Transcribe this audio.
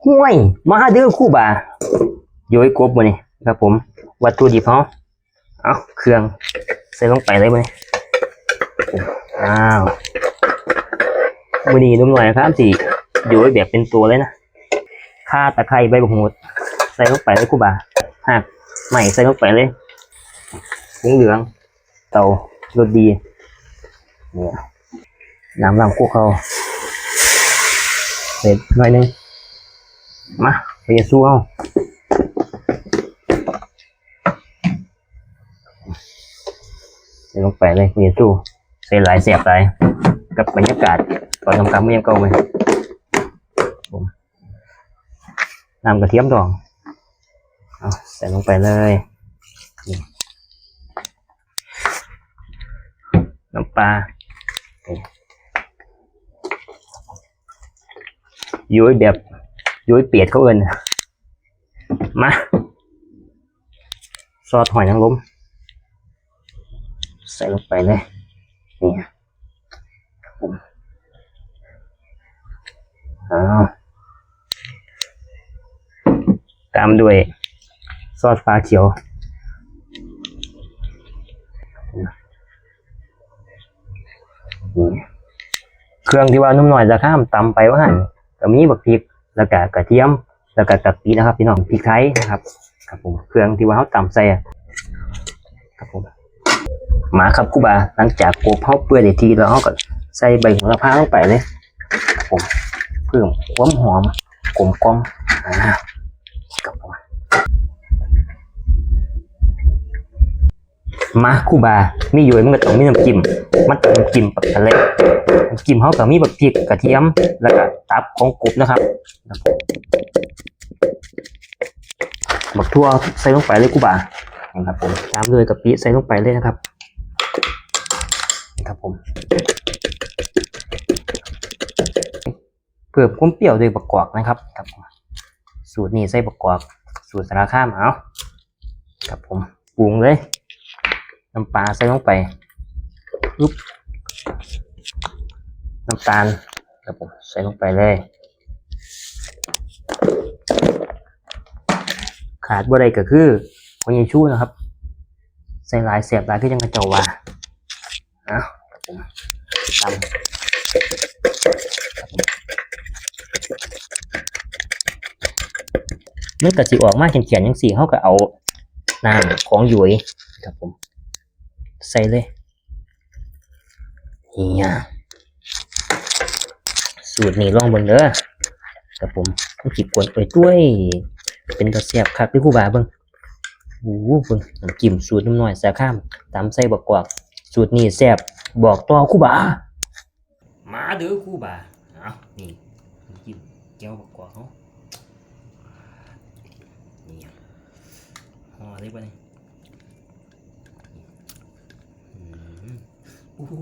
ห่วยมาเด้อคู่บ่าโยยกบมาเนี่ยครับผมวัตถุดิบเขาเอาเครื่องใส่ลงไปเลยมาเนี่ยอ้าวมือนี้นุ่มหน่อยครับสิโยยแบบเป็นตัวเลยนะข่าตะไคร้ใบบักหูดใส่ลงไปเลยคู่บ่าหักใหม่ใส่ลงไปเลยเหลืองเตารสดีเนี่ยน้ำลำคั่วเขาเสร็จหน่อยนึงมาไปสู้เอาใส่ลงไปเลยไปสู้ใส่หลายเสียบหลายกับบรรยากาศตอนทำการไม่ยังเก่าเลยน้ำกระเทียมดองเอาใส่ลงไปเลยน้ำปลาย้อยแบบย้อยเปียกเขาเอิญมาซอสหอยนางรมใส่ลงไปเลยนี่ตามด้วยซอสฟ้าเขียวเครื่องที่ว่านุ่มหน่อยจะข้ามตำไปว่าหั่นก็มีบักพริกแล้วก็กระเทียมแล้วก็กะปินะครับพี่น้องพริกไทยนะครับครับผมเครื่องที่ว่าเขาตำใส่ครับผมมาครับกูบาหลังจากโขลกเขาเปื่อยได้ทีแล้วเขาก็ใส่ใบโหระพาลงไปเลยครับผมเพิ่มความหอมกลมกล่อมครับผมมาคูบามีอยู่มันก็ต้องมีน้ำจิ้มมันต้องน้ำจิ้มปักทะเลน้ำจิ้มเขาก็มีบักพริกกระเทียมแล้วก็ตับของกบนะครับบักทั่วใส่ลงไปเลยคูบานะครับผมตามด้วยกะปิใส่ลงไปเลยนะครับผมเพิ่มความเปรี้ยวด้วยบักกอกนะครับครับสูตรนี้ใส่บักกอกสูตรสารคามเอาครับผมปรุงเลยน้ำปลาใส่ลงไปปุ๊บน้ำตาลครับผมใส่ลงไปเลยขาดบ่ได้ก็คือหัวใหญ่ชูนะครับใส่หลายเสียบหลายที่ยังกระเจ้าว่าครับผมตำเมื่อกระสีออกมาเขียนๆยังสีเขาก็เอาน้ำของหยุยครับผมใส่เลยนี่สูตรนี้ลองเบิ่งเด้อครับผมต้องจิบกวนไปด้วยเป็นตะเสียบครับพี่ครูบาเบิ่งโอ้โหเบิ่งน้ำจิ้มสูตรน้ำน้อยแซ่บข้ามตามใส่บักกอกสูตรนี้แซ่บบอกต่อครูบามาเด้อครูบาเอานี่น้ำจิ้มเจียวบักกอกเขานี่ห่อได้ป่ะนี่โอ้โห